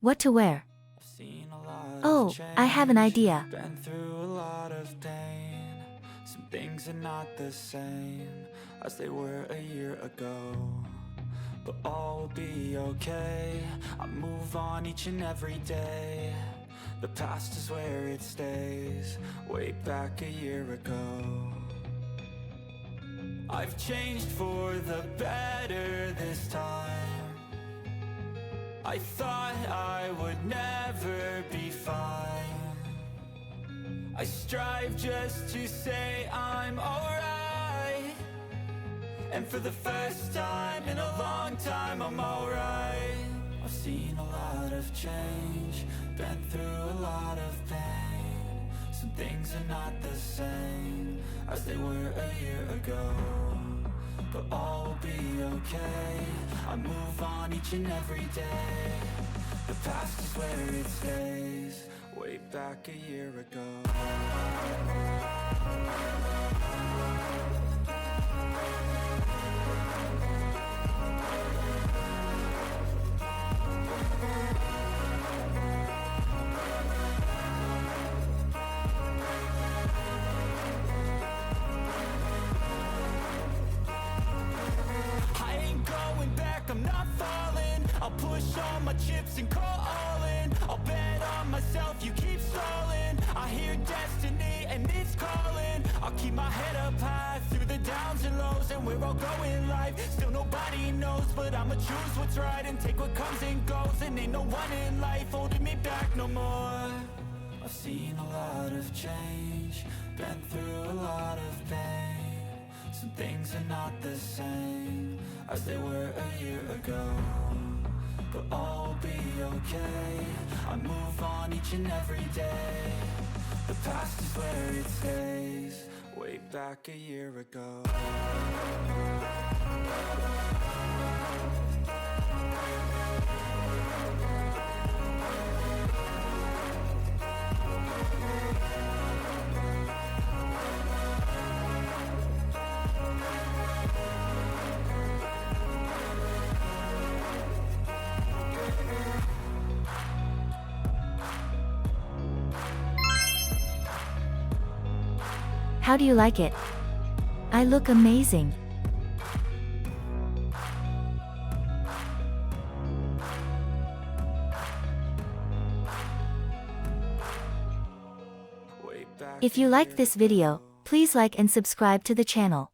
What to wear? Oh, I have an idea. Been through a lot of pain. Some things are not the same as they were a year ago, but all will be okay. I move on each and every day. The past is where it stays, way back a year ago. I've changed for the better this time. I thought I would never be fine. I strive just to say I'm alright, and for the first time in a long time I'm alright. I've seen a lot of change, been through a lot of pain. Some things are not the same as they were a year ago, but all will be okay. I move on each and every day. The past is where it stays, way back a year ago. I'm not falling. I'll push all my chips and call all in. I'll bet on myself, you keep stalling. I hear destiny and it's calling. I'll keep my head up high through the downs and lows, and we're all going live. Still nobody knows, but I'ma choose what's right and take what comes and goes. And ain't no one in life holding me back no more. I've seen a lot of change, been through a lot of pain. Some things are not the same as they were a year ago, but all will be okay. I move on each and every day. The past is where it stays, way back a year ago. How do you like it? I look amazing. If you like this video, please like and subscribe to the channel.